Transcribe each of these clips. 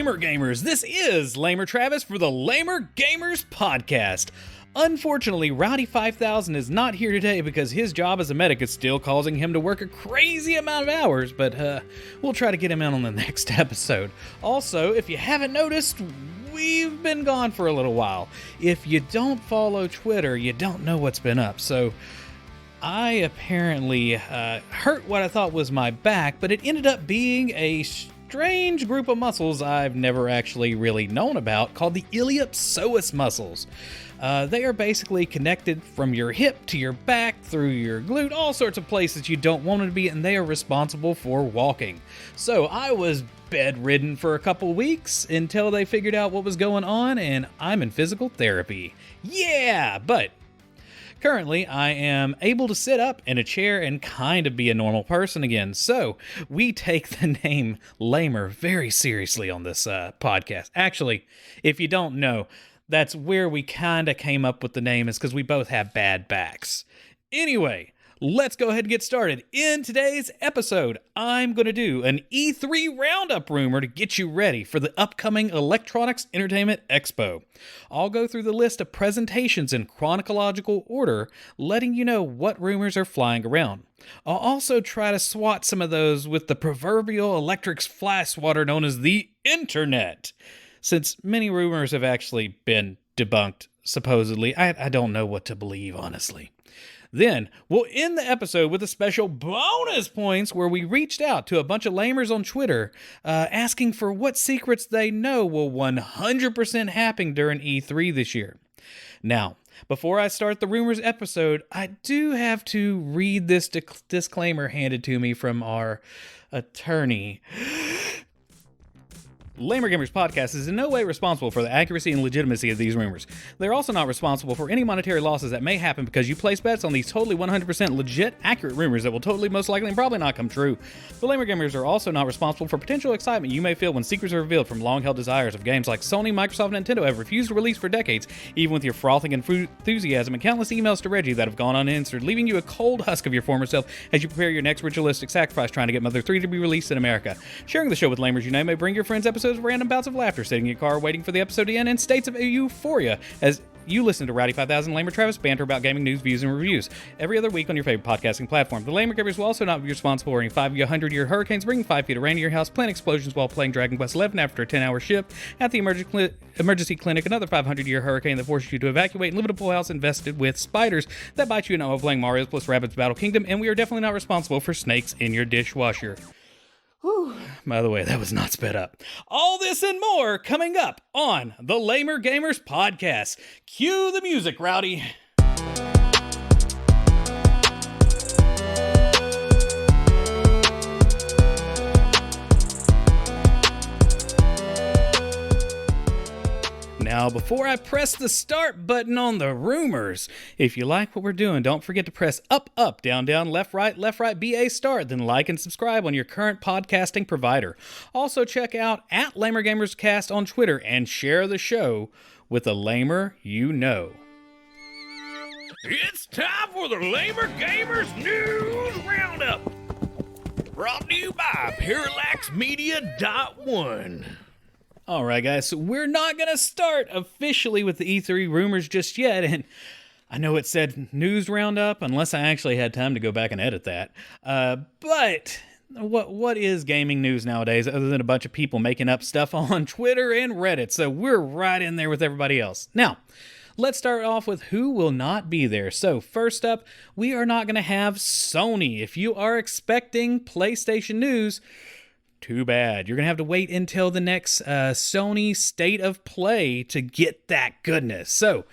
Lamer Gamers. This is Lamer Travis for the Lamer Gamers Podcast. Unfortunately, Rowdy 5000 is not here today because his job as a medic is still causing him to work a crazy amount of hours, but we'll try to get him out on the next episode. Also, if you haven't noticed, we've been gone for a little while. If you don't follow Twitter, you don't know what's been up, so I apparently hurt what I thought was my back, but it ended up being a strange group of muscles I've never actually really known about called the iliopsoas muscles. They are basically connected from your hip to your back, through your glute, all sorts of places you don't want them to be, and they are responsible for walking. So I was bedridden for a couple weeks until they figured out what was going on, and I'm in physical therapy. Yeah, but currently, I am able to sit up in a chair and kind of be a normal person again. So, we take the name Lamer very seriously on this podcast. Actually, if you don't know, that's where we kind of came up with the name, is because we both have bad backs. Anyway, let's go ahead and get started. In today's episode, I'm going to do an E3 Roundup rumor to get you ready for the upcoming Electronics Entertainment Expo. I'll go through the list of presentations in chronological order, letting you know what rumors are flying around. I'll also try to swat some of those with the proverbial electric fly swatter known as the Internet. Since many rumors have actually been debunked, supposedly, I don't know what to believe, honestly. Then, we'll end the episode with a special bonus points where we reached out to a bunch of lamers on Twitter asking for what secrets they know will 100% happen during E3 this year. Now, before I start the rumors episode, I do have to read this disclaimer handed to me from our attorney. Lamer Gamers Podcast is in no way responsible for the accuracy and legitimacy of these rumors. They're also not responsible for any monetary losses that may happen because you place bets on these totally 100% legit, accurate rumors that will totally, most likely, and probably not come true. The Lamer Gamers are also not responsible for potential excitement you may feel when secrets are revealed from long-held desires of games like Sony, Microsoft, and Nintendo have refused to release for decades, even with your frothing enthusiasm and countless emails to Reggie that have gone unanswered, leaving you a cold husk of your former self as you prepare your next ritualistic sacrifice trying to get Mother 3 to be released in America. Sharing the show with Lamers you know may bring your friends episodes of random bouts of laughter, sitting in your car waiting for the episode to end, and states of euphoria as you listen to Rowdy 5000 Lamer Travis banter about gaming news, views, and reviews every other week on your favorite podcasting platform. The Lamer Gamers will also not be responsible for any 5-100-year hurricanes bringing 5 feet of rain to your house, plant explosions while playing Dragon Quest XI after a 10-hour shift at the emergency clinic, another 500-year hurricane that forces you to evacuate and live in a pool house infested with spiders that bite you, and while playing Mario plus Rabbids Battle Kingdom, and we are definitely not responsible for snakes in your dishwasher. Whew. By the way, that was not sped up. All this and more coming up on the Lamer Gamers Podcast. Cue the music, Rowdy. Now, before I press the start button on the rumors, if you like what we're doing, don't forget to press up, up, down, down, left, right, BA start, then like and subscribe on your current podcasting provider. Also, check out @LamerGamersCast on Twitter and share the show with a lamer you know. It's time for the Lamer Gamers News Roundup, brought to you by ParallaxMedia.1. Alright guys, so we're not going to start officially with the E3 rumors just yet, and I know it said news roundup, unless I actually had time to go back and edit that, but what is gaming news nowadays other than a bunch of people making up stuff on Twitter and Reddit, so we're right in there with everybody else. Now, let's start off with who will not be there. So first up, we are not going to have Sony. If you are expecting PlayStation news, too bad. You're going to have to wait until the next Sony State of Play to get that goodness. So,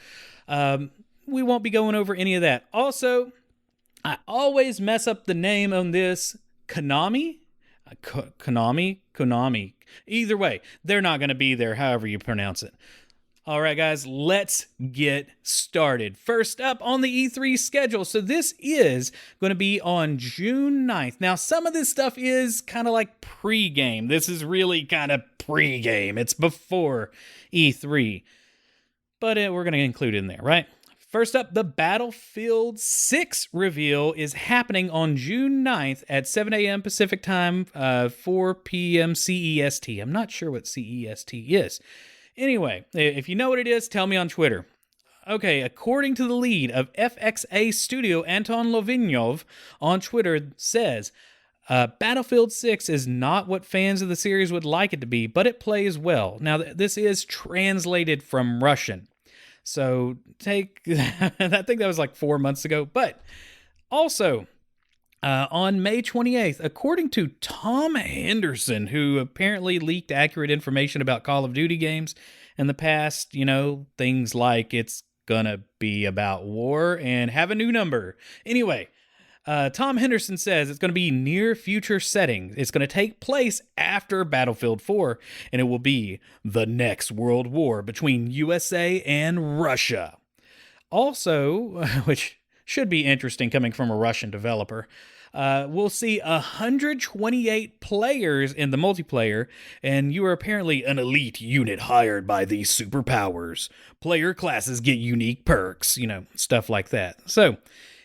we won't be going over any of that. Also, I always mess up the name on this. Konami? Konami. Either way, they're not going to be there, however you pronounce it. All right, guys, let's get started. First up on the E3 schedule. So this is going to be on June 9th. Now, some of this stuff is kind of like pre-game. This is really kind of pre-game. It's before E3. But we're going to include it in there, right? First up, the Battlefield 6 reveal is happening on June 9th at 7 a.m. Pacific Time, 4 p.m. CEST. I'm not sure what CEST is. Anyway, if you know what it is, tell me on Twitter. Okay, according to the lead of FXA Studio, Anton Lovinyov, on Twitter says, Battlefield 6 is not what fans of the series would like it to be, but it plays well. Now, this is translated from Russian. So I think that was like 4 months ago. But also, on May 28th, according to Tom Henderson, who apparently leaked accurate information about Call of Duty games in the past, things like it's gonna be about war and have a new number. Anyway, Tom Henderson says it's going to be near future setting. It's going to take place after Battlefield 4, and it will be the next world war between USA and Russia. Also, which should be interesting coming from a Russian developer, we'll see 128 players in the multiplayer, and you are apparently an elite unit hired by these superpowers. Player classes get unique perks, stuff like that. So,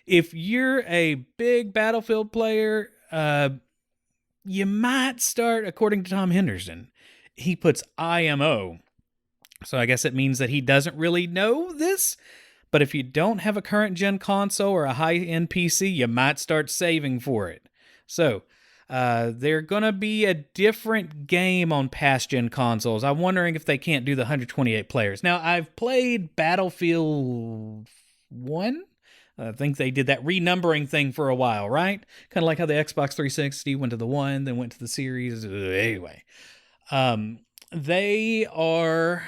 if you're a big Battlefield player, you might start, according to Tom Henderson, he puts IMO. So I guess it means that he doesn't really know this. But if you don't have a current gen console or a high-end PC, you might start saving for it. So they're going to be a different game on past gen consoles. I'm wondering if they can't do the 128 players. Now, I've played Battlefield 1. I think they did that renumbering thing for a while, right? Kind of like how the Xbox 360 went to the 1, then went to the series. Anyway, they are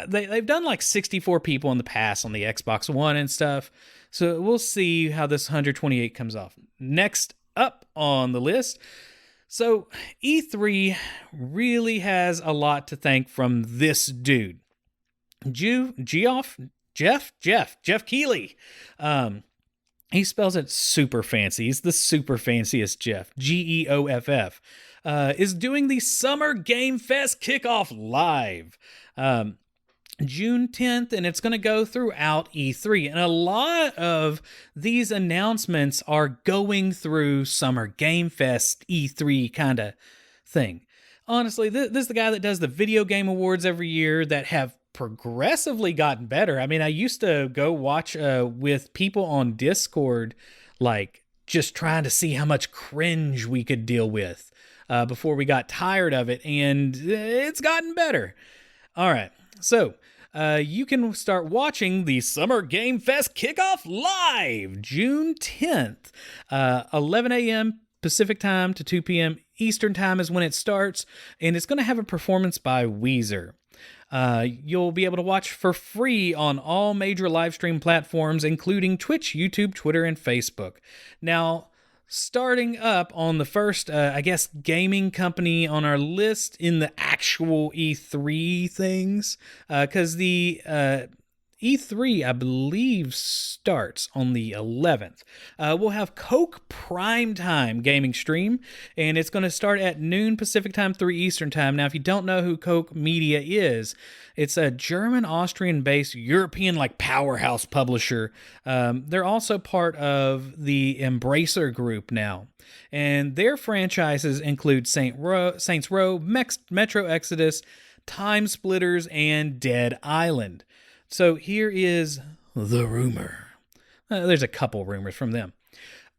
they've done like 64 people in the past on the Xbox One and stuff. So we'll see how this 128 comes off. Next up on the list. So E3 really has a lot to thank from this dude. Jeff Keighley. He spells it super fancy. He's the super fanciest Jeff. Geoff. Is doing the Summer Game Fest kickoff live. June 10th, and it's going to go throughout E3. And a lot of these announcements are going through Summer Game Fest E3 kind of thing. Honestly, this is the guy that does the video game awards every year that have progressively gotten better. I mean, I used to go watch with people on Discord, like just trying to see how much cringe we could deal with before we got tired of it, and it's gotten better. All right, so you can start watching the Summer Game Fest kickoff live June 10th, 11 a.m. Pacific time to 2 p.m. Eastern time is when it starts, and it's going to have a performance by Weezer. You'll be able to watch for free on all major live stream platforms, including Twitch, YouTube, Twitter, and Facebook. Now, starting up on the first, gaming company on our list in the actual E3 things, because the E3, I believe, starts on the 11th. We'll have Coke Primetime gaming stream, and it's going to start at noon Pacific time, 3 Eastern time. Now, if you don't know who Coke Media is, it's a German-Austrian-based European powerhouse publisher. They're also part of the Embracer Group now, and their franchises include Saints Row, Metro Exodus, Time Splitters, and Dead Island. So here is the rumor. There's a couple rumors from them.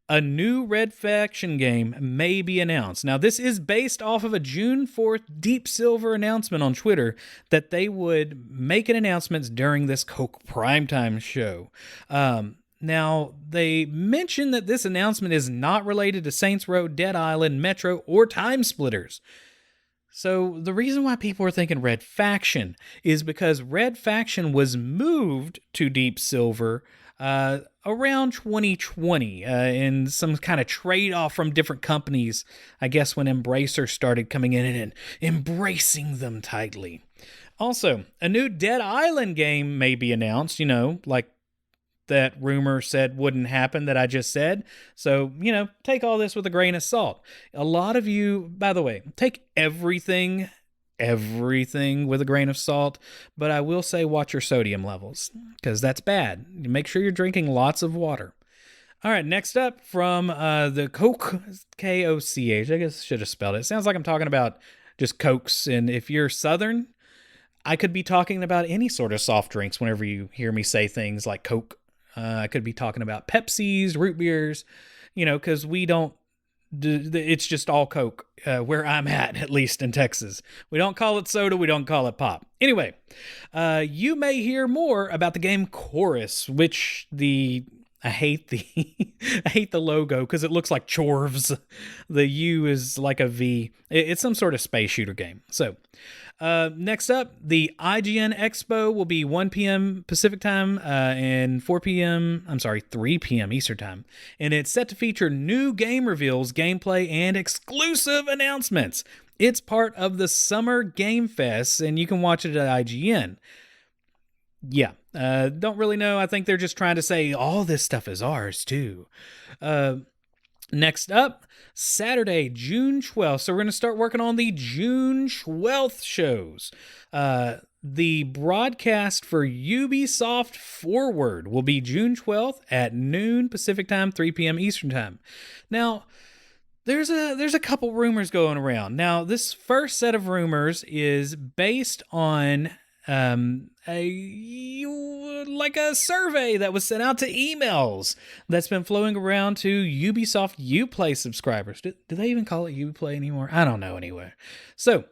A new Red Faction game may be announced. Now, this is based off of a June 4th Deep Silver announcement on Twitter that they would make an announcement during this Coke Primetime show. Now, they mention that this announcement is not related to Saints Row, Dead Island, Metro, or Time Splitters. So the reason why people are thinking Red Faction is because Red Faction was moved to Deep Silver around 2020 in some kind of trade-off from different companies, I guess when Embracer started coming in and embracing them tightly. Also, a new Dead Island game may be announced, like that rumor said wouldn't happen that I just said. So, take all this with a grain of salt. A lot of you, by the way, take everything everything with a grain of salt, but I will say watch your sodium levels, because that's bad. Make sure you're drinking lots of water. All right, next up from the Coke, K-O-C-H. I guess I should have spelled it. It sounds like I'm talking about just Cokes, and if you're Southern, I could be talking about any sort of soft drinks whenever you hear me say things like Coke. I could be talking about Pepsis, root beers, because we don't, it's just all Coke, where I'm at least in Texas. We don't call it soda, we don't call it pop. Anyway, you may hear more about the game Chorus, which I hate the logo because it looks like Chorvs. The U is like a V. It's some sort of space shooter game. So, next up, the IGN Expo will be 1 p.m. Pacific time and 3 p.m. Eastern time. And it's set to feature new game reveals, gameplay, and exclusive announcements. It's part of the Summer Game Fest, and you can watch it at IGN. Yeah, don't really know. I think they're just trying to say all this stuff is ours, too. Next up, Saturday, June 12th. So we're going to start working on the June 12th shows. The broadcast for Ubisoft Forward will be June 12th at noon Pacific time, 3 p.m. Eastern time. Now, there's a couple rumors going around. Now, this first set of rumors is based on a survey that was sent out to emails that's been flowing around to Ubisoft Uplay subscribers. Do they even call it Uplay anymore? I don't know anyway. So,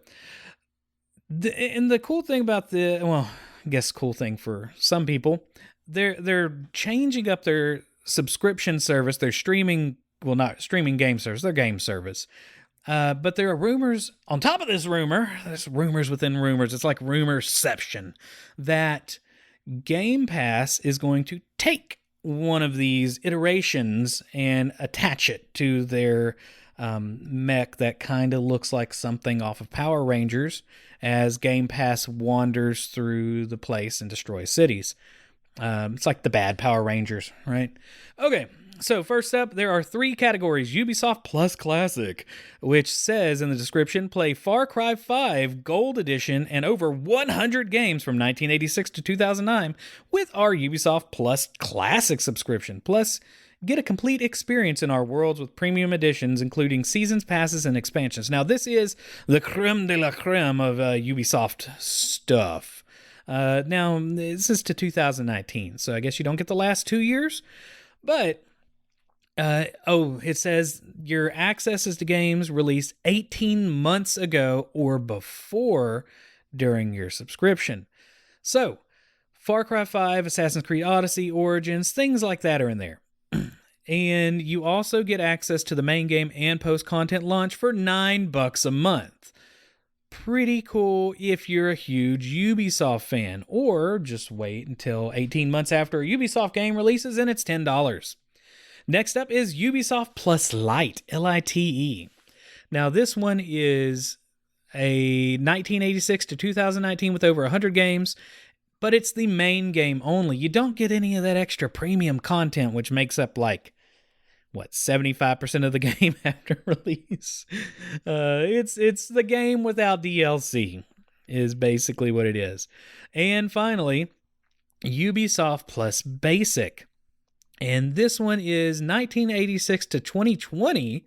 the cool thing about I guess cool thing for some people, they're changing up their subscription service. They're streaming, not streaming game service, their game service. But there are rumors on top of this rumor. There's rumors within rumors. It's like rumorception that Game Pass is going to take one of these iterations and attach it to their mech that kind of looks like something off of Power Rangers as Game Pass wanders through the place and destroys cities. It's like the bad Power Rangers, right? Okay. So first up, there are 3 categories. Ubisoft Plus Classic, which says in the description, play Far Cry 5 Gold Edition and over 100 games from 1986 to 2009 with our Ubisoft Plus Classic subscription. Plus, get a complete experience in our worlds with premium editions, including seasons, passes, and expansions. Now, this is the creme de la creme of Ubisoft stuff. Now, this is to 2019, so I guess you don't get the last 2 years, but... it says your accesses to games released 18 months ago or before during your subscription. So, Far Cry 5, Assassin's Creed Odyssey, Origins, things like that are in there. And you also get access to the main game and post-content launch for $9 a month. Pretty cool if you're a huge Ubisoft fan, or just wait until 18 months after a Ubisoft game releases and it's $10. Next up is Ubisoft Plus Lite, L-I-T-E. Now, this one is a 1986 to 2019 with over 100 games, but it's the main game only. You don't get any of that extra premium content, which makes up 75% of the game after release. It's the game without DLC, is basically what it is. And finally, Ubisoft Plus Basic. And this one is 1986 to 2020,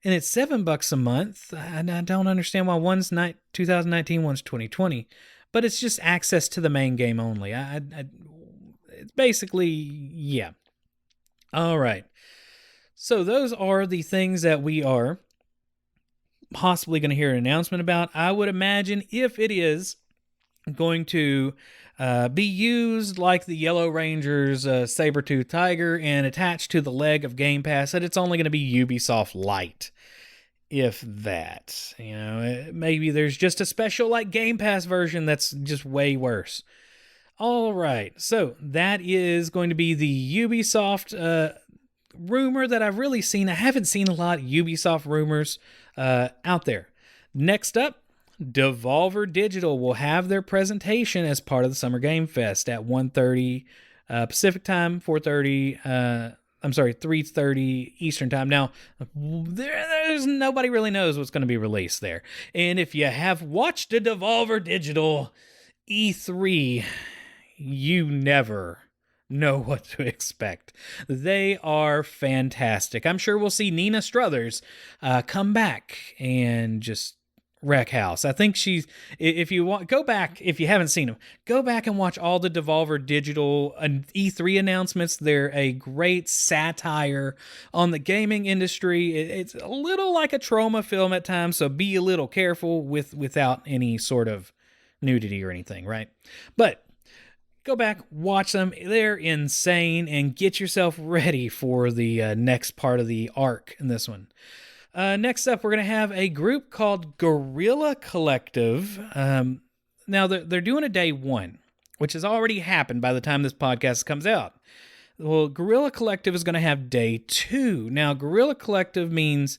and it's $7 a month. I don't understand why one's 2019, one's 2020, but it's just access to the main game only. It's basically, yeah. All right. So those are the things that we are possibly going to hear an announcement about. I would imagine if it is going to be used like the Yellow Ranger's saber-tooth tiger and attached to the leg of Game Pass, that it's only going to be Ubisoft Lite, if that. Maybe there's just a special Game Pass version that's just way worse. All right, so that is going to be the Ubisoft rumor that I've really seen. I haven't seen a lot of Ubisoft rumors out there. Next up, Devolver Digital will have their presentation as part of the Summer Game Fest at 1:30 Pacific time, 4:30 I'm sorry, 3:30 Eastern time. Now, there's nobody really knows what's going to be released there. And if you have watched a Devolver Digital E3, you never know what to expect. They are fantastic. I'm sure we'll see Nina Struthers come back and just wreck house. I think she's, if you want, go back, if you haven't seen them, go back and watch all the Devolver Digital E3 announcements. They're a great satire on the gaming industry. It's a little like a trauma film at times, so be a little careful without any sort of nudity or anything, right? But go back, watch them. They're insane, and get yourself ready for the next part of the arc in this one. Next up, we're going to have a group called Guerrilla Collective. Now, they're doing a day one, which has already happened by the time this podcast comes out. Well, Guerrilla Collective is going to have day two. Now, Guerrilla Collective means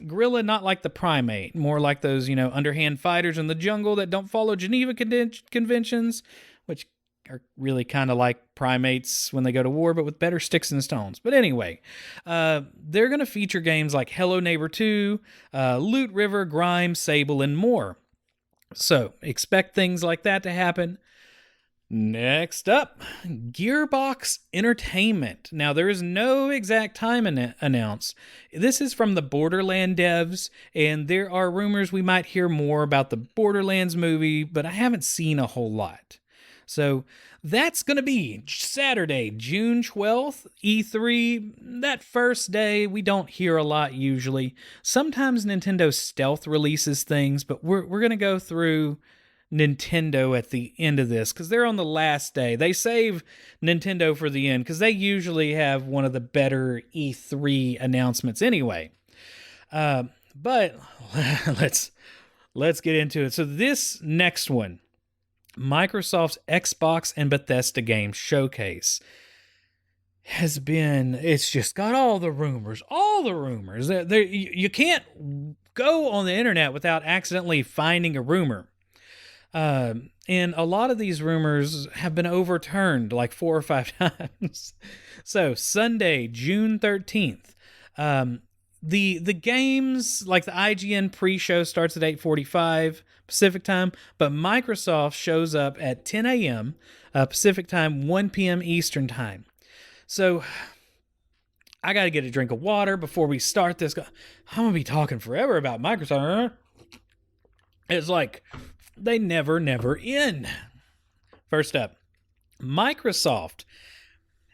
guerrilla, not like the primate, more like those, underhand fighters in the jungle that don't follow Geneva conventions, which are really kind of like primates when they go to war, but with better sticks and stones. But anyway, they're going to feature games like Hello Neighbor 2, Loot River, Grime, Sable, and more. So expect things like that to happen. Next up, Gearbox Entertainment. Now, there is no exact time announced. This is from the Borderlands devs, and there are rumors we might hear more about the Borderlands movie, but I haven't seen a whole lot. So that's going to be Saturday, June 12th, E3. That first day, we don't hear a lot usually. Sometimes Nintendo stealth releases things, but we're going to go through Nintendo at the end of this because they're on the last day. They save Nintendo for the end because they usually have one of the better E3 announcements anyway. But let's get into it. So this next one, Microsoft's Xbox and Bethesda Games Showcase, it's just got all the rumors. You can't go on the internet without accidentally finding a rumor. And a lot of these rumors have been overturned like 4 or 5 times. So Sunday, June 13th, the games, like the IGN pre-show starts at 8:45 Pacific time, but Microsoft shows up at 10 a.m. Pacific time, 1 p.m. Eastern time. So I got to get a drink of water before we start this. I'm going to be talking forever about Microsoft. It's like they never end. First up, Microsoft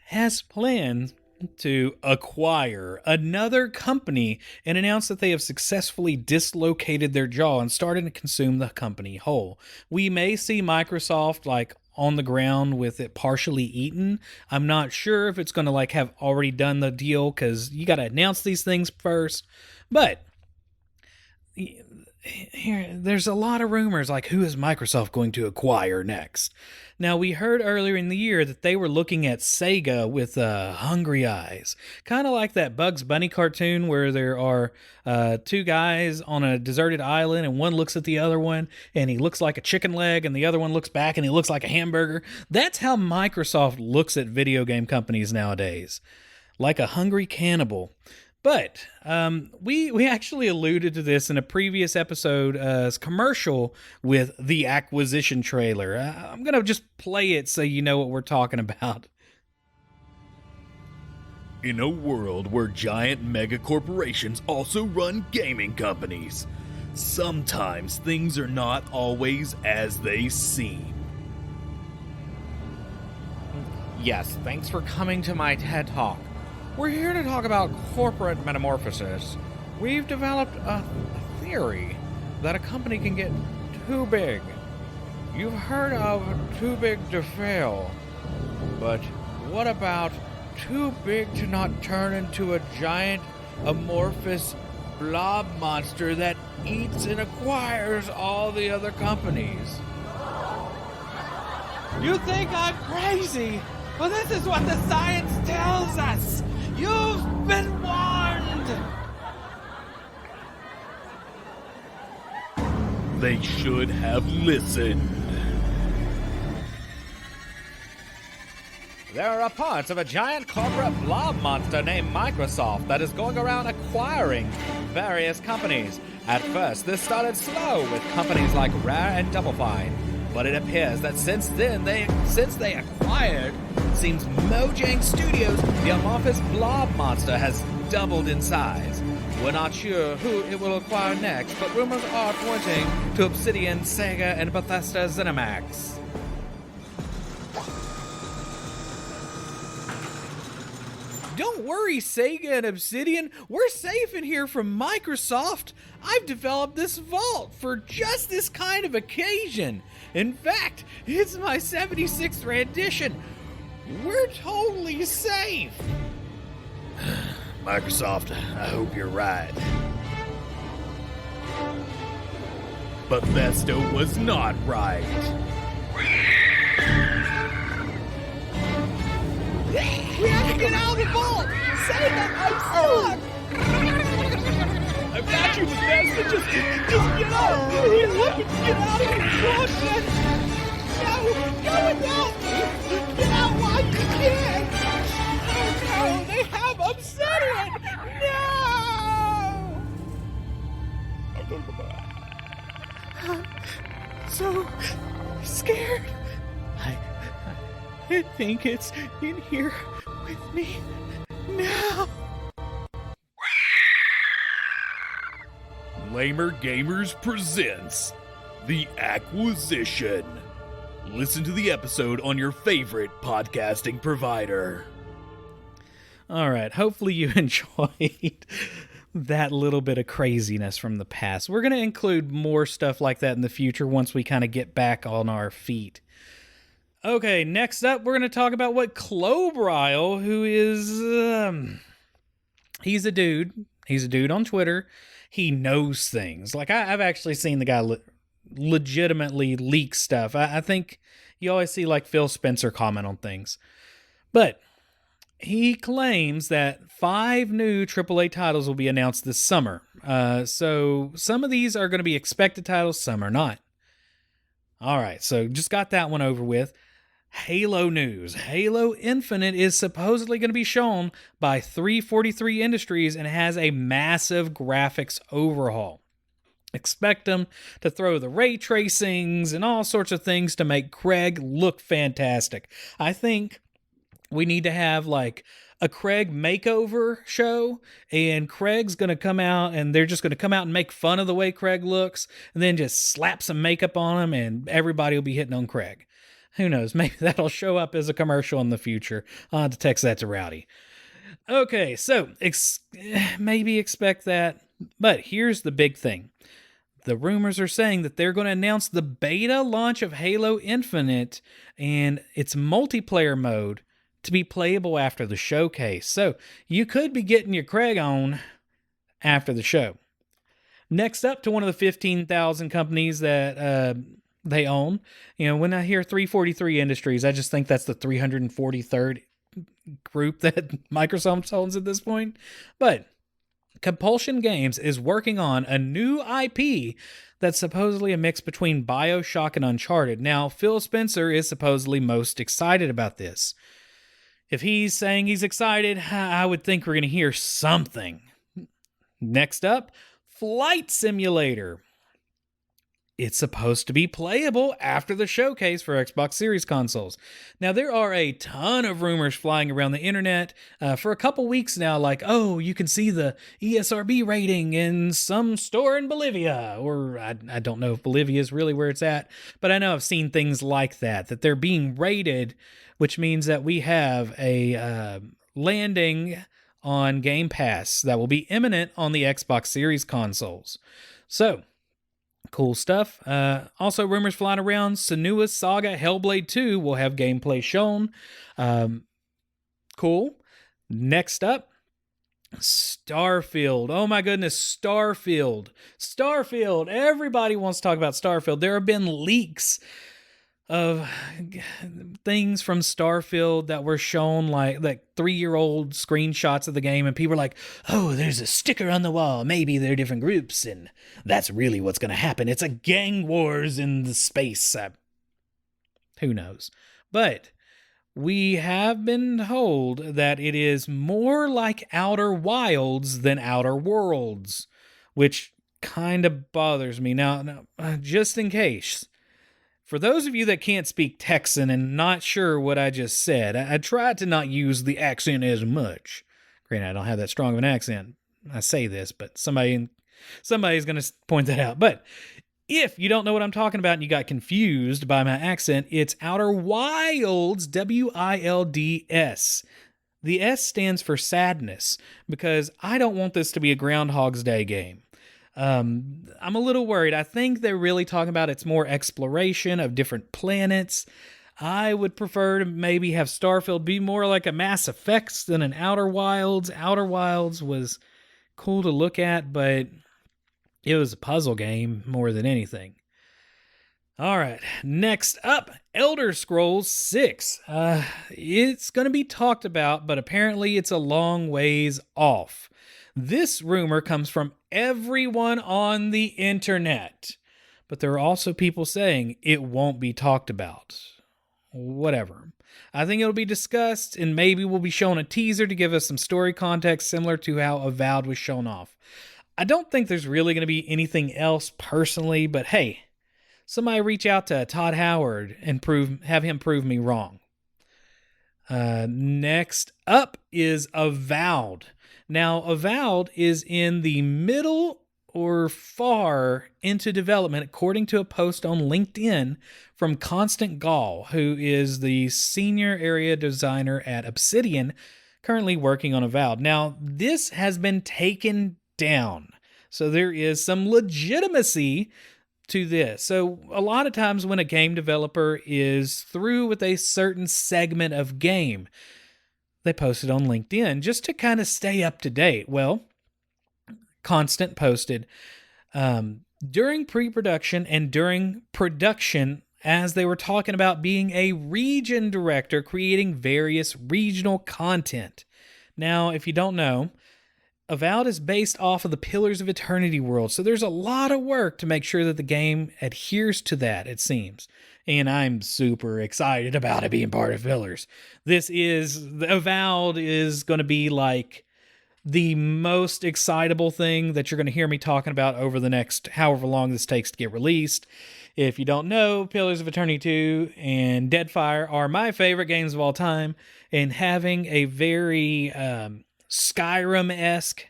has plans to acquire another company and announce that they have successfully dislocated their jaw and started to consume the company whole. We may see Microsoft like on the ground with it partially eaten. I'm not sure if it's going to like have already done the deal because you got to announce these things first. But here, there's a lot of rumors like who is Microsoft going to acquire next? Now, we heard earlier in the year that they were looking at Sega with hungry eyes. Kind of like that Bugs Bunny cartoon where there are two guys on a deserted island and one looks at the other one and he looks like a chicken leg and the other one looks back and he looks like a hamburger. That's how Microsoft looks at video game companies nowadays. Like a hungry cannibal. But we actually alluded to this in a previous episode commercial with the acquisition trailer. I'm going to just play it so you know what we're talking about. In a world where giant mega corporations also run gaming companies, sometimes things are not always as they seem. Yes, thanks for coming to my TED Talk. We're here to talk about corporate metamorphosis. We've developed a theory that a company can get too big. You've heard of too big to fail. But what about too big to not turn into a giant amorphous blob monster that eats and acquires all the other companies? You think I'm crazy? Well, this is what the science tells us. You've been warned! They should have listened. There are reports of a giant corporate blob monster named Microsoft that is going around acquiring various companies. At first, this started slow with companies like Rare and Double Fine, but it appears that since they acquired, seems Mojang Studios, the amorphous blob monster has doubled in size. We're not sure who it will acquire next, but rumors are pointing to Obsidian, Sega, and Bethesda ZeniMax. Don't worry, Sega and Obsidian. We're safe in here from Microsoft. I've developed this vault for just this kind of occasion. In fact, it's my 76th rendition. We're totally safe. Microsoft, I hope you're right. Bethesda was not right. We have to get out of the vault! Sega, I'm stuck! I've got you, Bethesda. Just get out. Get out of here! Go without me! Get out while you can! Oh no, they have Obsidian! No! I'm so scared. I think it's in here with me now. Lamer Gamers presents The Acquisition. Listen to the episode on your favorite podcasting provider. All right, hopefully you enjoyed that little bit of craziness from the past. We're going to include more stuff like that in the future once we kind of get back on our feet. Okay, next up, we're going to talk about what Clobrile, who is, he's a dude. He's a dude on Twitter. He knows things. Like, I've actually seen the guy legitimately leak stuff. I think you always see, like, Phil Spencer comment on things. But he claims that 5 new AAA titles will be announced this summer. So some of these are going to be expected titles, some are not. All right, so just got that one over with. Halo news. Halo Infinite is supposedly going to be shown by 343 Industries and has a massive graphics overhaul. Expect them to throw the ray tracings and all sorts of things to make Craig look fantastic. I think we need to have like a Craig makeover show, and Craig's going to come out and they're just going to come out and make fun of the way Craig looks and then just slap some makeup on him and everybody will be hitting on Craig. Who knows? Maybe that'll show up as a commercial in the future. I'll have to text that to Rowdy. Okay, so maybe expect that. But here's the big thing. The rumors are saying that they're going to announce the beta launch of Halo Infinite and its multiplayer mode to be playable after the showcase. So you could be getting your Craig on after the show. Next up to one of the 15,000 companies that they own. You know, when I hear 343 Industries, I just think that's the 343rd group that Microsoft owns at this point. But Compulsion Games is working on a new IP that's supposedly a mix between BioShock and Uncharted. Now, Phil Spencer is supposedly most excited about this. If he's saying he's excited, I would think we're going to hear something. Next up, Flight Simulator. It's supposed to be playable after the showcase for Xbox Series consoles. Now, there are a ton of rumors flying around the internet for a couple weeks now, like, oh, you can see the ESRB rating in some store in Bolivia, or I don't know if Bolivia is really where it's at, but I know I've seen things like that they're being rated, which means that we have a landing on Game Pass that will be imminent on the Xbox Series consoles. So, cool stuff. Also, rumors flying around, Senua's Saga Hellblade 2 will have gameplay shown. Cool. Next up, Starfield. Oh my goodness, Starfield. Starfield. Everybody wants to talk about Starfield. There have been leaks of things from Starfield that were shown, like 3-year-old screenshots of the game, and people are like, oh, there's a sticker on the wall, maybe they're different groups, and that's really what's going to happen. It's a gang wars in the space. Who knows? But We have been told that it is more like Outer Wilds than Outer Worlds, which kind of bothers me. Now, just in case, for those of you that can't speak Texan and not sure what I just said, I tried to not use the accent as much. Granted, I don't have that strong of an accent. I say this, but somebody's going to point that out. But if you don't know what I'm talking about and you got confused by my accent, it's Outer Wilds, Wilds. The S stands for sadness because I don't want this to be a Groundhog's Day game. I'm a little worried. I think they're really talking about it's more exploration of different planets. I would prefer to maybe have Starfield be more like a Mass Effect than an Outer Wilds. Outer Wilds was cool to look at, but it was a puzzle game more than anything. All right, next up, Elder Scrolls 6. It's going to be talked about, but apparently it's a long ways off. This rumor comes from everyone on the internet, but there are also people saying it won't be talked about. Whatever. I think it'll be discussed, and maybe we'll be shown a teaser to give us some story context similar to how Avowed was shown off. I don't think there's really going to be anything else personally, but hey, somebody reach out to Todd Howard and have him prove me wrong. Next up is Avowed. Now, Avowed is in the middle or far into development, according to a post on LinkedIn from Constant Gall, who is the senior area designer at Obsidian, currently working on Avowed. Now, this has been taken down, so there is some legitimacy to this. So a lot of times when a game developer is through with a certain segment of game, they post it on LinkedIn just to kind of stay up to date. Well, Constant posted during pre-production and during production, as they were talking about being a region director creating various regional content. Now, if you don't know, Avowed is based off of the Pillars of Eternity world, so there's a lot of work to make sure that the game adheres to that, it seems. And I'm super excited about it being part of Pillars. Avowed is going to be like the most excitable thing that you're going to hear me talking about over the next however long this takes to get released. If you don't know, Pillars of Eternity 2 and Deadfire are my favorite games of all time, and having a very Skyrim-esque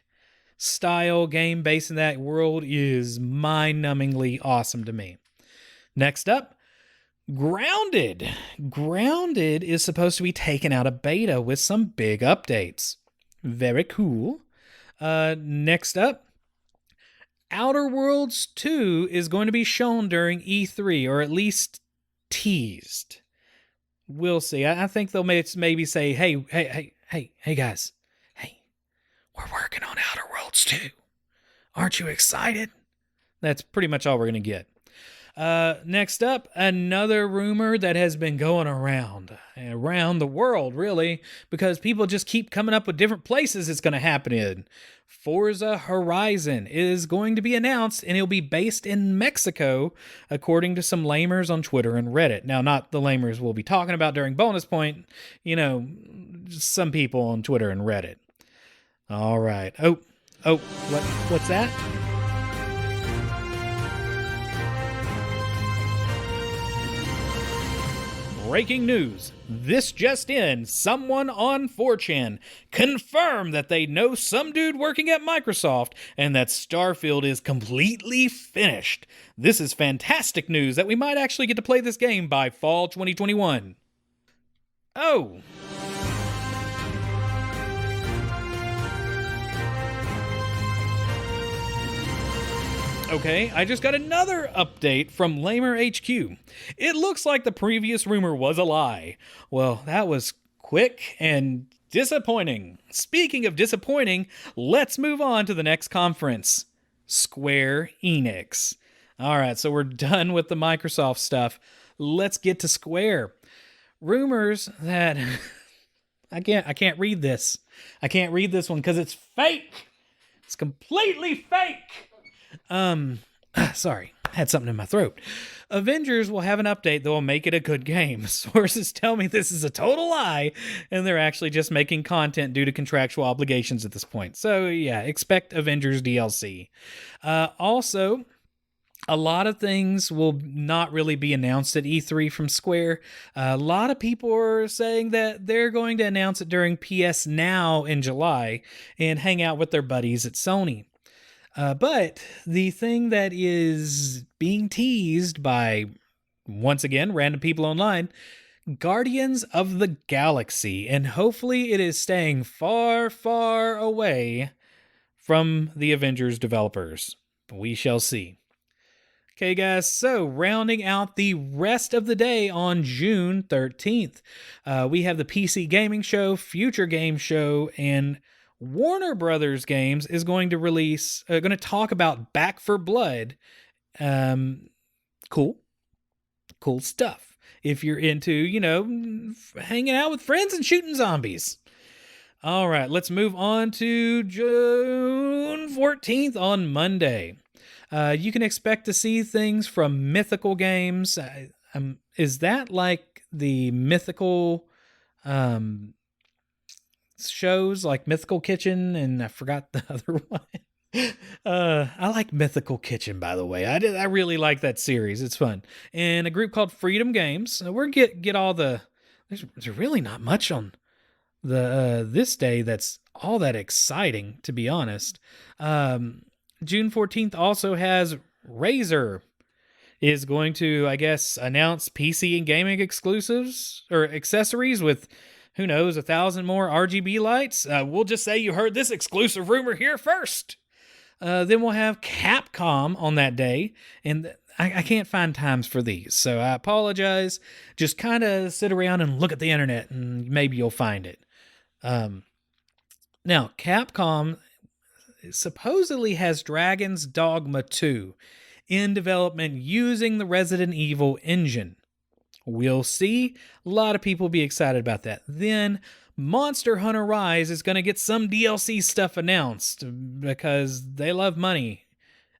style game based in that world is mind-numbingly awesome to me. Next up, Grounded. Grounded is supposed to be taken out of beta with some big updates. Very cool. Next up, Outer Worlds 2 is going to be shown during E3, or at least teased. We'll see. I think they'll maybe say, hey guys, we're working on Outer Worlds 2. Aren't you excited? That's pretty much all we're going to get. Next up, another rumor that has been going around the world, really, because people just keep coming up with different places it's going to happen in. Forza Horizon is going to be announced, and it'll be based in Mexico, according to some lamers on Twitter and Reddit. Now, not the lamers we'll be talking about during Bonus Point, some people on Twitter and Reddit. All right. What's that? Breaking news. This just in. Someone on 4chan confirmed that they know some dude working at Microsoft and that Starfield is completely finished. This is fantastic news that we might actually get to play this game by fall 2021. Oh. Okay, I just got another update from Lamer HQ. It looks like the previous rumor was a lie. Well, that was quick and disappointing. Speaking of disappointing, let's move on to the next conference. Square Enix. All right, so we're done with the Microsoft stuff. Let's get to Square. Rumors that I can't read this. I can't read this one because it's fake. It's completely fake. Sorry, had something in my throat. Avengers will have an update that will make it a good game. Sources tell me this is a total lie, and they're actually just making content due to contractual obligations at this point. So yeah, expect Avengers DLC. Also, a lot of things will not really be announced at E3 from Square. A lot of people are saying that they're going to announce it during PS Now in July and hang out with their buddies at Sony. But the thing that is being teased by, once again, random people online, Guardians of the Galaxy, and hopefully it is staying far, far away from the Avengers developers. We shall see. Okay, guys, so rounding out the rest of the day on June 13th, we have the PC Gaming Show, Future Game Show, and Warner Brothers Games is going to talk about Back for Blood. Cool stuff. If you're into, hanging out with friends and shooting zombies. All right, let's move on to June 14th on Monday. You can expect to see things from Mythical Games. Is that like the mythical shows like Mythical Kitchen, and I forgot the other one. I like Mythical Kitchen, by the way. I really like that series. It's fun. And a group called Freedom Games. We're get all the. There's really not much on the this day that's all that exciting, to be honest. June 14th also has Razer is going to, I guess, announce PC and gaming exclusives or accessories with, who knows, 1,000 more RGB lights. We'll just say you heard this exclusive rumor here first. Then we'll have Capcom on that day, and I can't find times for these, so I apologize. Just kind of sit around and look at the internet, and maybe you'll find it. Now, Capcom supposedly has Dragon's Dogma 2 in development using the Resident Evil engine. We'll see. A lot of people will be excited about that. Then Monster Hunter Rise is going to get some DLC stuff announced because they love money.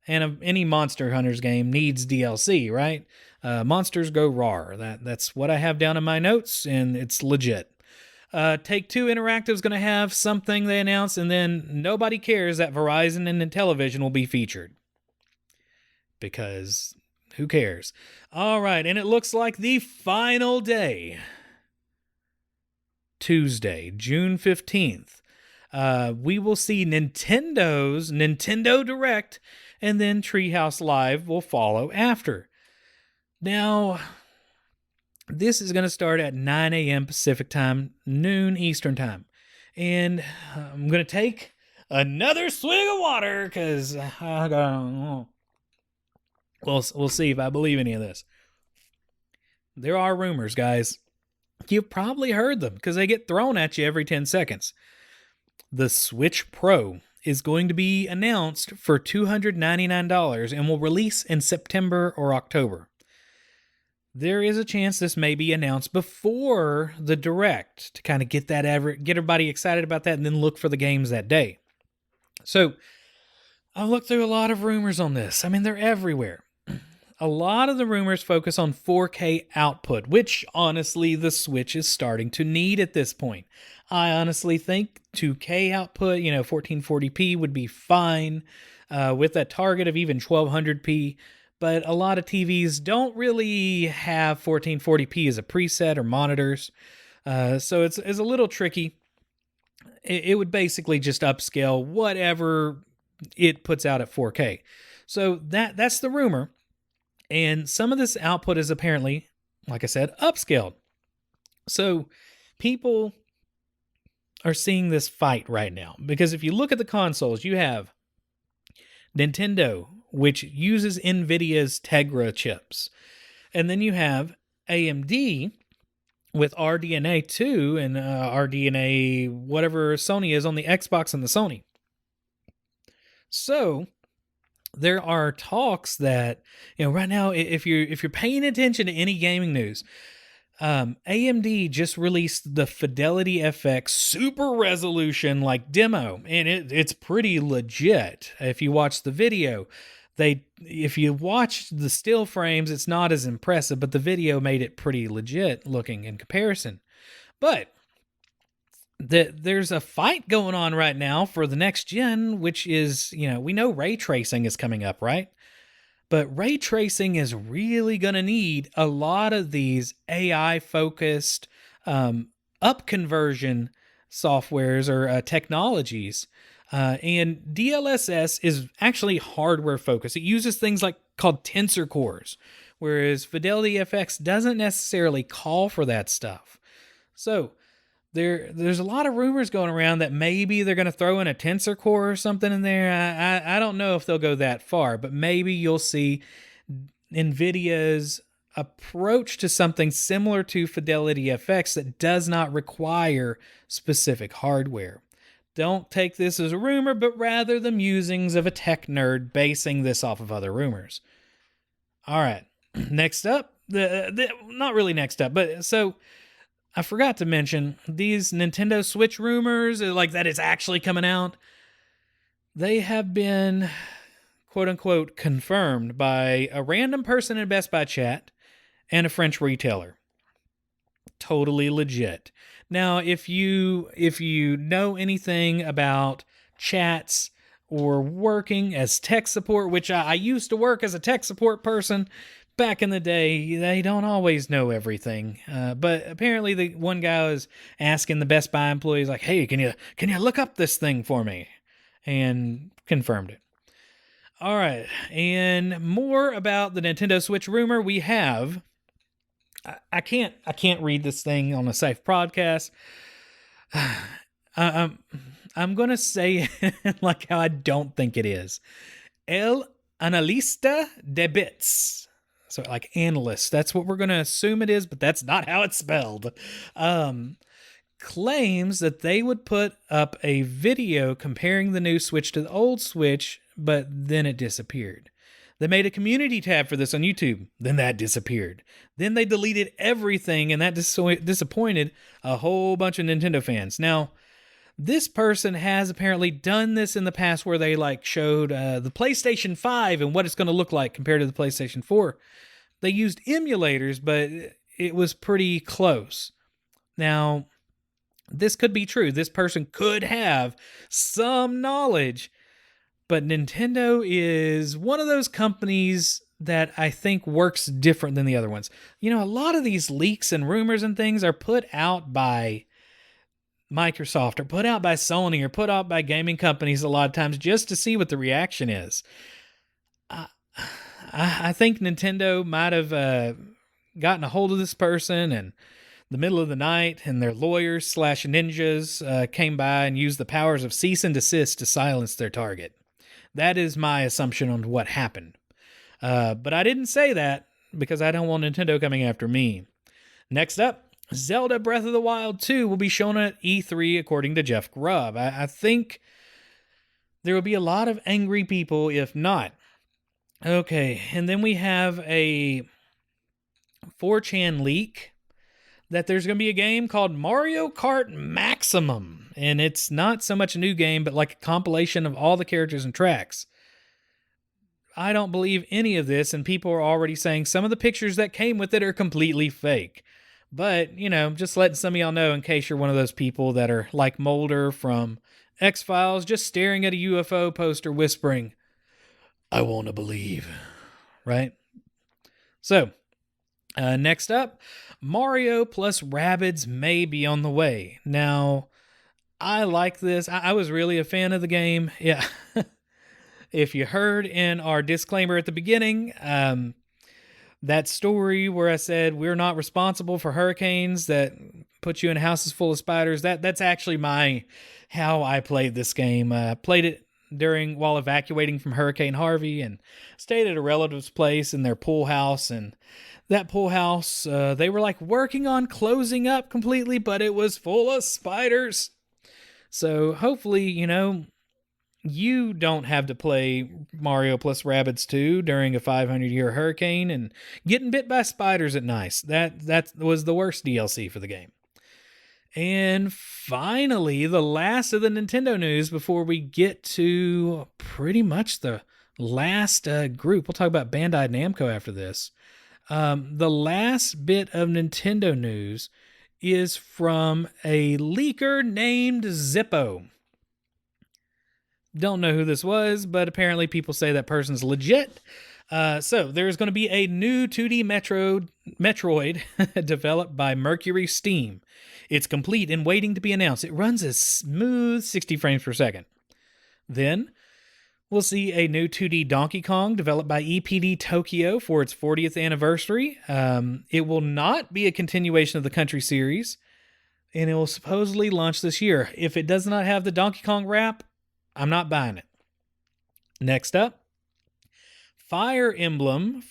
And any Monster Hunters game needs DLC, right? Monsters go raw. That's what I have down in my notes, and it's legit. Take-Two Interactive is going to have something they announced, and then nobody cares that Verizon and Intellivision will be featured. Because who cares? All right, and it looks like the final day, Tuesday, June 15th, we will see Nintendo's Nintendo Direct, and then Treehouse Live will follow after. Now, this is going to start at 9 a.m. Pacific time, noon Eastern time. And I'm going to take another swig of water because we'll see if I believe any of this. There are rumors, guys. You've probably heard them because they get thrown at you every 10 seconds. The Switch Pro is going to be announced for $299 and will release in September or October. There is a chance this may be announced before the Direct to kind of get everybody excited about that and then look for the games that day. So I've looked through a lot of rumors on this. I mean, they're everywhere. A lot of the rumors focus on 4K output, which honestly the Switch is starting to need at this point. I honestly think 2K output, 1440p would be fine with that target of even 1200p. But a lot of TVs don't really have 1440p as a preset or monitors. So it's a little tricky. It would basically just upscale whatever it puts out at 4K. So that's the rumor. And some of this output is apparently, like I said, upscaled. So people are seeing this fight right now. Because if you look at the consoles, you have Nintendo, which uses NVIDIA's Tegra chips. And then you have AMD with RDNA 2 and RDNA whatever Sony is on the Xbox and the Sony. So there are talks that, right now, if you're paying attention to any gaming news, AMD just released the Fidelity FX super resolution demo, and it's pretty legit if you watch the video. if you watch the still frames, it's not as impressive, but the video made it pretty legit looking in comparison. But there's a fight going on right now for the next gen, which is, we know ray tracing is coming up, right? But ray tracing is really going to need a lot of these AI focused up conversion softwares or technologies. And DLSS is actually hardware focused. It uses things called tensor cores, whereas Fidelity FX doesn't necessarily call for that stuff. So there's a lot of rumors going around that maybe they're going to throw in a tensor core or something in there. I don't know if they'll go that far, but maybe you'll see NVIDIA's approach to something similar to Fidelity FX that does not require specific hardware. Don't take this as a rumor, but rather the musings of a tech nerd basing this off of other rumors. All right, next up, not really next up, but so I forgot to mention these Nintendo Switch rumors, that it's actually coming out. They have been, quote unquote, confirmed by a random person in Best Buy chat and a French retailer. Totally legit. Now, if you know anything about chats or working as tech support, which I used to work as a tech support person back in the day, they don't always know everything. But apparently the one guy was asking the Best Buy employees, like, hey, can you look up this thing for me? And confirmed it. All right. And more about the Nintendo Switch rumor we have. I can't read this thing on a safe podcast. I'm going to say it like how I don't think it is. El analista de bits. So like analyst, that's what we're going to assume it is, but that's not how it's spelled. Claims that they would put up a video comparing the new Switch to the old Switch, but then it disappeared. They made a community tab for this on YouTube, then that disappeared. Then they deleted everything, and that disappointed a whole bunch of Nintendo fans. Now, this person has apparently done this in the past where they showed the PlayStation 5 and what it's going to look like compared to the PlayStation 4. They used emulators, but it was pretty close. Now, this could be true. This person could have some knowledge, but Nintendo is one of those companies that I think works different than the other ones. A lot of these leaks and rumors and things are put out by Microsoft or put out by Sony or put out by gaming companies a lot of times just to see what the reaction is. I think Nintendo might have gotten a hold of this person in the middle of the night, and their lawyers / ninjas came by and used the powers of cease and desist to silence their target. That is my assumption on what happened. But I didn't say that because I don't want Nintendo coming after me. Next up, Zelda Breath of the Wild 2 will be shown at E3 according to Jeff Grubb. I think there will be a lot of angry people if not. Okay, and then we have a 4chan leak that there's going to be a game called Mario Kart Maximum. And it's not so much a new game, but like a compilation of all the characters and tracks. I don't believe any of this, and people are already saying some of the pictures that came with it are completely fake. But, just letting some of y'all know in case you're one of those people that are like Mulder from X-Files, just staring at a UFO poster whispering, I want to believe. Right? So, next up, Mario plus Rabbids may be on the way. Now, I like this. I was really a fan of the game. Yeah. If you heard in our disclaimer at the beginning, that story where I said we're not responsible for hurricanes that put you in houses full of spiders, that's actually how I played this game. Played it while evacuating from Hurricane Harvey and stayed at a relative's place in their pool house. And that pool house, they were working on closing up completely, but it was full of spiders. So hopefully, you don't have to play Mario plus Rabbids 2 during a 500-year hurricane and getting bit by spiders at night. That was the worst DLC for the game. And finally, the last of the Nintendo news before we get to pretty much the last group, we'll talk about Bandai Namco after this. The last bit of Nintendo news is from a leaker named Zippo. Don't know who this was, but apparently people say that person's legit. So there's going to be a new 2D Metroid developed by Mercury Steam. It's complete and waiting to be announced. It runs a smooth 60 frames per second. Then we'll see a new 2D Donkey Kong developed by EPD Tokyo for its 40th anniversary. It will not be a continuation of the Country series, and it will supposedly launch this year. If it does not have the Donkey Kong wrap, I'm not buying it. Next up, Fire Emblem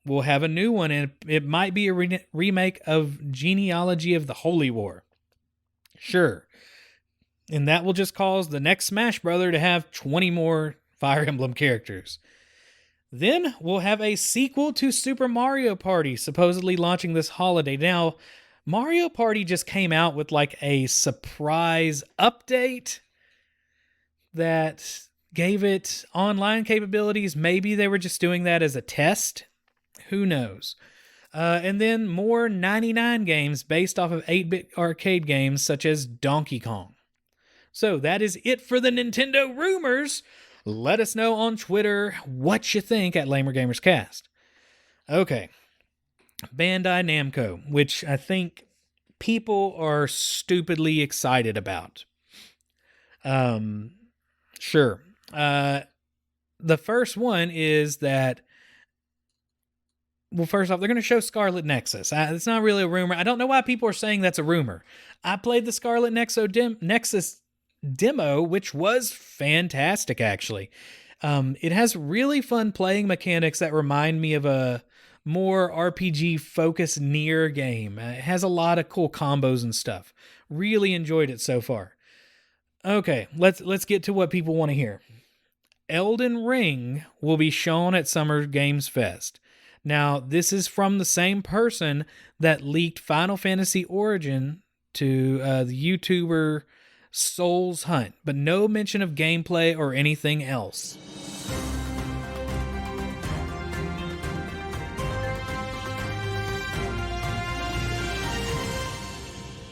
will have a new one, and it might be a remake of Genealogy of the Holy War. Sure. And that will just cause the next Smash Brother to have 20 more Fire Emblem characters. Then we'll have a sequel to Super Mario Party, supposedly launching this holiday. Now, Mario Party just came out with like a surprise update that gave it online capabilities. Maybe they were just doing that as a test. Who knows? And then more 99 games based off of 8-bit arcade games such as Donkey Kong. So that is it for the Nintendo rumors. Let us know on Twitter what you think at LamerGamersCast. Okay. Bandai Namco, which I think people are stupidly excited about. Sure. The first one is that, well, first off, they're going to show Scarlet Nexus. It's not really a rumor. I don't know why people are saying that's a rumor. I played the Scarlet Nexus demo, which was fantastic, actually. It has really fun playing mechanics that remind me of a more RPG-focused Nier game. It has a lot of cool combos and stuff. Really enjoyed it so far. Okay, let's get to what people want to hear. Elden Ring will be shown at Summer Games Fest. Now, this is from the same person that leaked Final Fantasy Origin to the YouTuber Souls Hunt, but no mention of gameplay or anything else.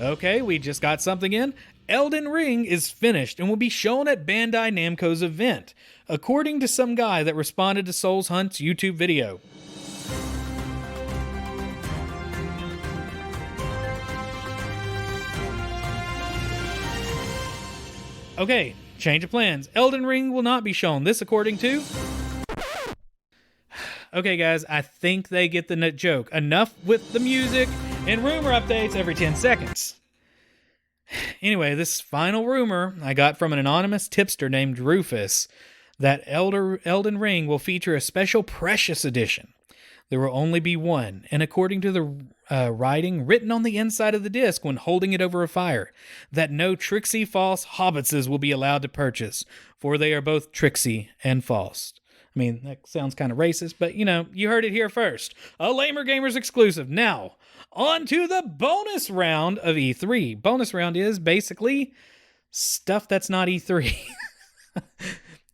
Okay, we just got something in. Elden Ring is finished and will be shown at Bandai Namco's event, according to some guy that responded to Souls Hunt's YouTube video. Okay, change of plans. Elden Ring will not be shown. This according to... Okay, guys, I think they get the joke. Enough with the music and rumor updates every 10 seconds. Anyway, this final rumor I got from an anonymous tipster named Rufus that Elden Ring will feature a special Precious Edition. There will only be one, and according to the writing written on the inside of the disc when holding it over a fire, that no tricksy false hobbitses will be allowed to purchase, for they are both tricksy and false. I mean, that sounds kind of racist, but you heard it here first. A Lamer Gamers exclusive. Now, on to the bonus round of E3. Bonus round is basically stuff that's not E3.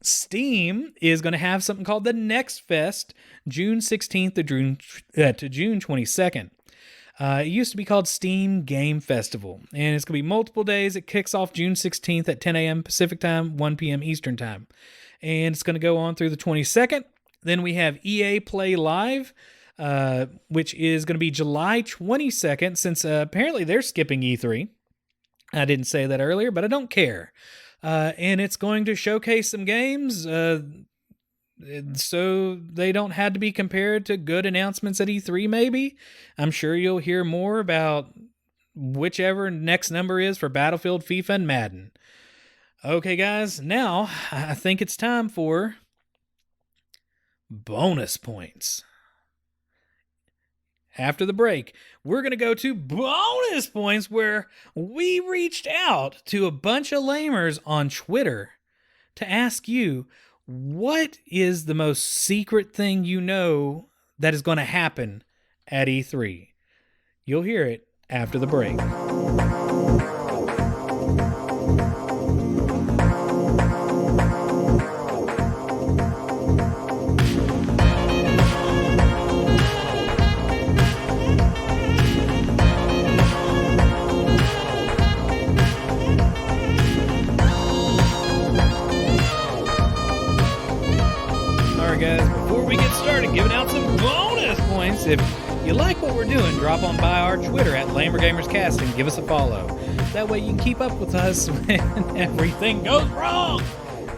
Steam is going to have something called the Next Fest, June 16th to June 22nd. It used to be called Steam Game Festival, and it's going to be multiple days. It kicks off June 16th at 10 a.m. Pacific Time, 1 p.m. Eastern Time. And it's going to go on through the 22nd. Then we have EA Play Live, which is going to be July 22nd, since apparently they're skipping E3. I didn't say that earlier, but I don't care. And it's going to showcase some games so they don't have to be compared to good announcements at E3, maybe. I'm sure you'll hear more about whichever next number is for Battlefield, FIFA, and Madden. Okay, guys, now I think it's time for bonus points. After the break, we're going to go to bonus points where we reached out to a bunch of lamers on Twitter to ask you, what is the most secret thing you know that is going to happen at E3? You'll hear it after the break. started giving out some bonus points. If you like what we're doing, drop on by our Twitter at LamerGamersCast and give us a follow. That way you can keep up with us when everything goes wrong.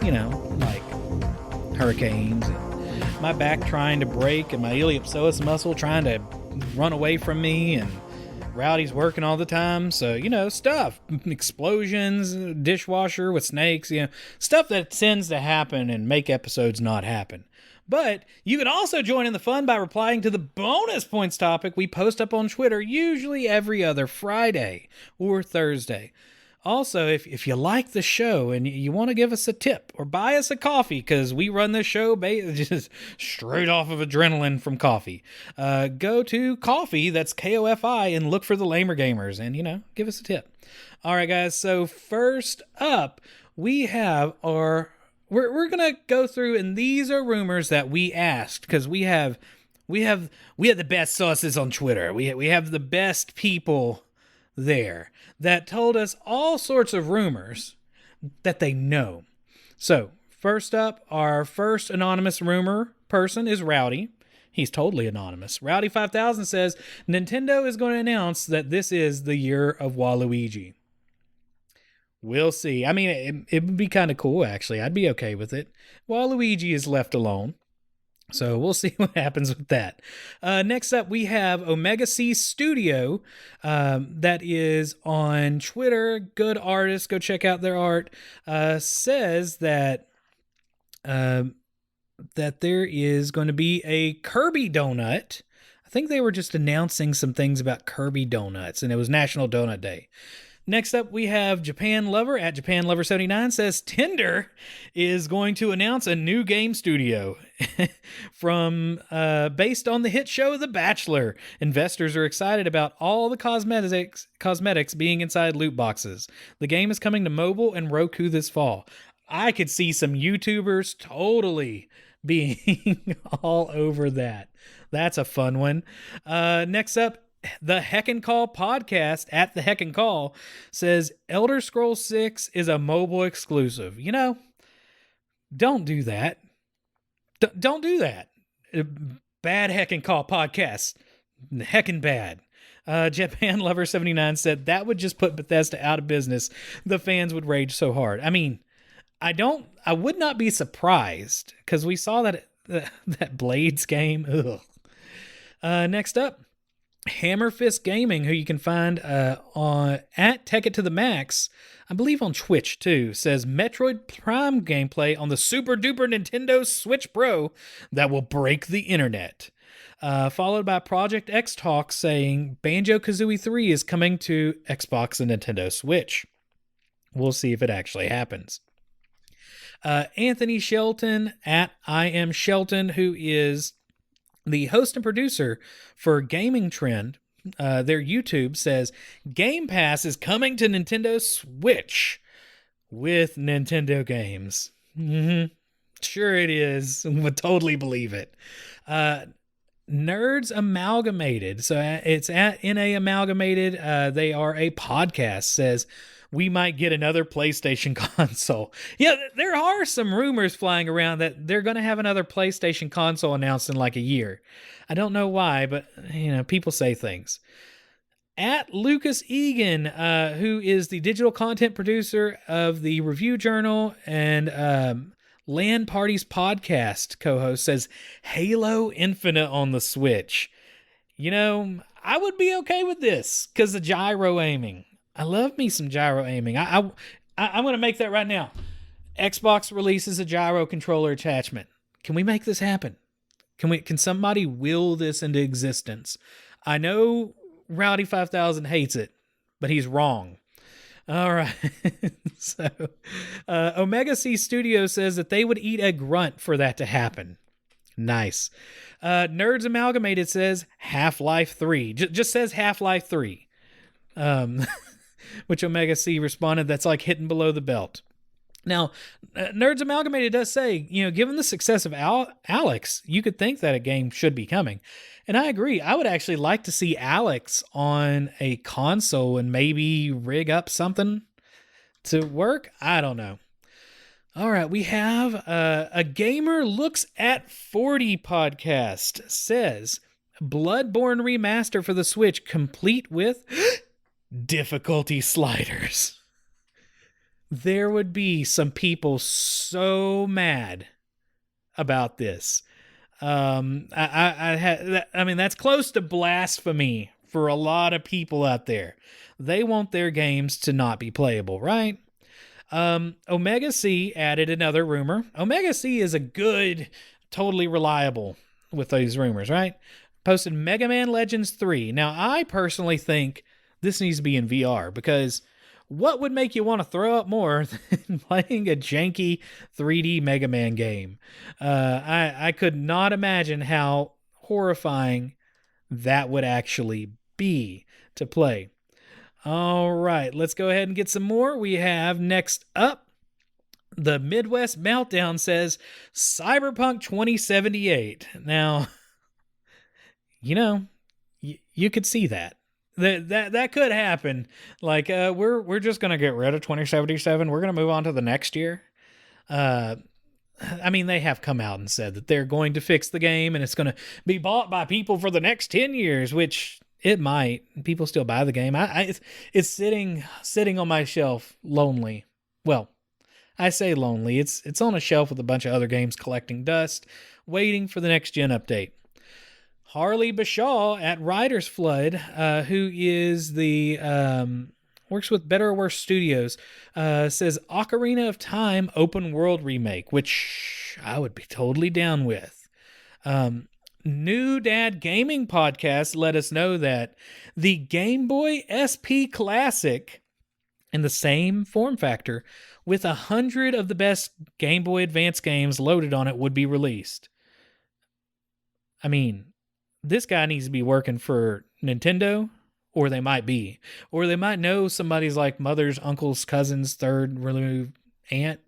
You know, like hurricanes and my back trying to break and my iliopsoas muscle trying to run away from me and Rowdy's working all the time. So, you know, stuff, explosions, dishwasher with snakes, you know, stuff that tends to happen and make episodes not happen. But you can also join in the fun by replying to the bonus points topic we post up on Twitter, usually every other Friday or Thursday. Also, if you like the show and you want to give us a tip or buy us a coffee, because we run this show just straight off of adrenaline from coffee, go to Coffee, that's K-O-F-I, and look for the Lamer Gamers and, you know, give us a tip. All right, guys, so first up, we have our... We're going to go through, and these are rumors that we asked, because we have the best sources on Twitter. We have the best people there that told us all sorts of rumors that they know. So, first up, our first anonymous rumor person is Rowdy. He's totally anonymous. Rowdy5000 says, Nintendo is going to announce that this is the year of Waluigi. We'll see. I mean, it would be kind of cool, actually. I'd be okay with it. Waluigi is left alone. So we'll see what happens with that. Next up, we have Omega C Studio. That is on Twitter. Good artist. Go check out their art. Says that there is going to be a Kirby donut. I think they were just announcing some things about Kirby donuts, and it was National Donut Day. Next up, we have Japan Lover at JapanLover79 says Tinder is going to announce a new game studio based on the hit show The Bachelor. Investors are excited about all the cosmetics being inside loot boxes. The game is coming to mobile and Roku this fall. I could see some YouTubers totally being all over that. That's a fun one. Next up, the Heckin' Call podcast at the Heckin' Call says Elder Scrolls 6 is a mobile exclusive. You know, don't do that. Don't do that. Bad Heckin' Call podcast. Heckin' bad. Japan Lover 79 said that would just put Bethesda out of business. The fans would rage so hard. I mean, I would not be surprised because we saw that Blades game. Ugh. Next up, Hammer Fist Gaming, who you can find on at Tech It to the Max, I believe on Twitch too, says Metroid Prime gameplay on the super duper Nintendo Switch Pro that will break the internet. Followed by Project X Talk saying Banjo-Kazooie 3 is coming to Xbox and Nintendo Switch. We'll see if it actually happens. Anthony Shelton at I Am Shelton, who is the host and producer for Gaming Trend, their YouTube, says Game Pass is coming to Nintendo Switch with Nintendo games. Mm-hmm. Sure it is. Would totally believe it. Nerds Amalgamated. So it's at NA Amalgamated. They are a podcast. Says we might get another PlayStation console. Yeah, there are some rumors flying around that they're going to have another PlayStation console announced in like a year. I don't know why, but, you know, people say things. At Lucas Egan, who is the digital content producer of the Review Journal and LAN Parties podcast co-host, says Halo Infinite on the Switch. You know, I would be okay with this because of gyro aiming. I love me some gyro aiming. I'm going to make that right now. Xbox releases a gyro controller attachment. Can we make this happen? Can somebody will this into existence? I know Rowdy5000 hates it, but he's wrong. All right. So, Omega C Studio says that they would eat a grunt for that to happen. Nice. Nerds Amalgamated says Half-Life 3. Just says Half-Life 3. Which Omega C responded, that's like hitting below the belt. Now, Nerds Amalgamated does say, you know, given the success of Alex, you could think that a game should be coming. And I agree. I would actually like to see Alex on a console and maybe rig up something to work. I don't know. All right, we have a gamer looks at 40 podcast says Bloodborne remaster for the Switch complete with difficulty sliders. There would be some people so mad about this. I mean, that's close to blasphemy for a lot of people out there. They want their games to not be playable, right? Omega C added another rumor. Omega C is a good, totally reliable with these rumors, right? Posted Mega Man Legends 3. Now, I personally think this needs to be in VR because what would make you want to throw up more than playing a janky 3D Mega Man game? I could not imagine how horrifying that would actually be to play. All right, let's go ahead and get some more. We have next up, the Midwest Meltdown says Cyberpunk 2078. Now, you could see that. That could happen. Like, we're just gonna get rid of 2077. We're gonna move on to the next year. I mean, they have come out and said that they're going to fix the game and it's gonna be bought by people for the next 10 years, which it might. People still buy the game. It's sitting on my shelf, lonely. Well, I say lonely. It's on a shelf with a bunch of other games collecting dust, waiting for the next gen update. Harley Bashaw at Riders Flood, who is the works with Better or Worse Studios, says Ocarina of Time open world remake, which I would be totally down with. New Dad Gaming Podcast let us know that the Game Boy SP Classic, in the same form factor, with 100 of the best Game Boy Advance games loaded on it, would be released. I mean, this guy needs to be working for Nintendo, or they might be. Or they might know somebody's like mother's, uncle's, cousin's, third removed aunt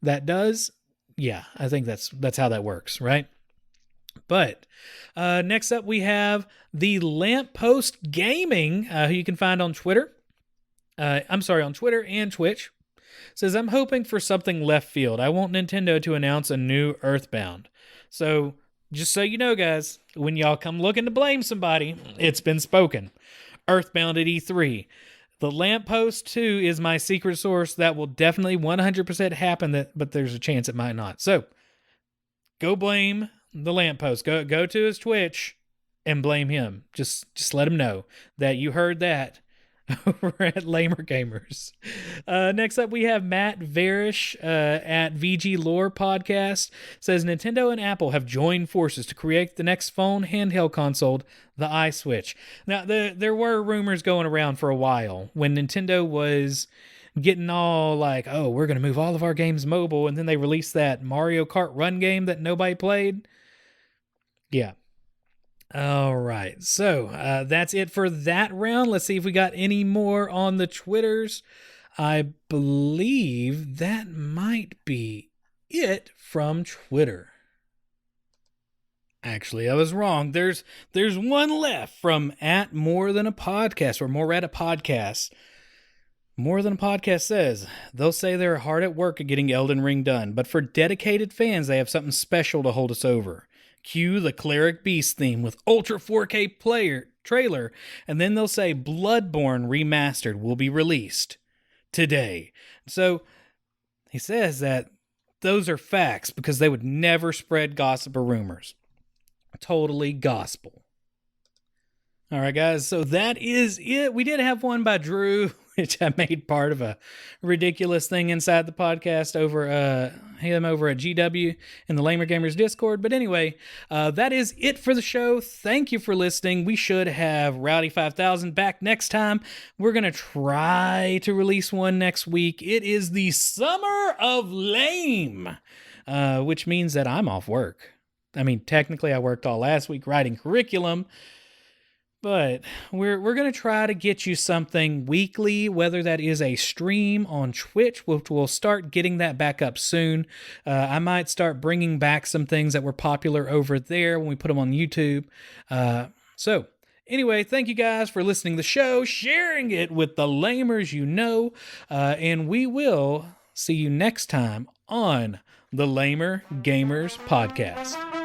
that does. Yeah, I think that's how that works, right? But next up, we have the Lamppost Gaming, who you can find on Twitter. On Twitter and Twitch. Says, I'm hoping for something left field. I want Nintendo to announce a new Earthbound. So, just so you know, guys, when y'all come looking to blame somebody, it's been spoken. Earthbound at E3. The Lamppost 2 is my secret source. That will definitely 100% happen, but there's a chance it might not. So, go blame the Lamppost. Go to his Twitch and blame him. Just let him know that you heard that over at Lamer Gamers. Next up, we have Matt Varish at VG Lore Podcast. Says Nintendo and Apple have joined forces to create the next phone handheld console, the iSwitch. Now, there were rumors going around for a while when Nintendo was getting all like, oh, we're going to move all of our games mobile, and then they released that Mario Kart Run game that nobody played. Yeah. All right. So that's it for that round. Let's see if we got any more on the Twitters. I believe that might be it from Twitter. Actually, I was wrong. There's one left from at More Than a Podcast, or More at a Podcast. More Than a Podcast says, they'll say they're hard at work at getting Elden Ring done, but for dedicated fans, they have something special to hold us over. Cue the Cleric Beast theme with Ultra 4K trailer, and then they'll say Bloodborne Remastered will be released today. So he says that those are facts because they would never spread gossip or rumors. Totally gospel. All right, guys, so that is it. We did have one by Drew, which I made part of a ridiculous thing inside the podcast over him over at GW in the Lamer Gamers Discord. But anyway, that is it for the show. Thank you for listening. We should have Rowdy 5000 back next time. We're going to try to release one next week. It is the Summer of Lame, which means that I'm off work. I mean, technically I worked all last week writing curriculum, but we're going to try to get you something weekly, whether that is a stream on Twitch, which we'll start getting that back up soon. I might start bringing back some things that were popular over there when we put them on YouTube. So anyway, thank you guys for listening to the show, sharing it with the lamers you know, and we will see you next time on the Lamer Gamers Podcast.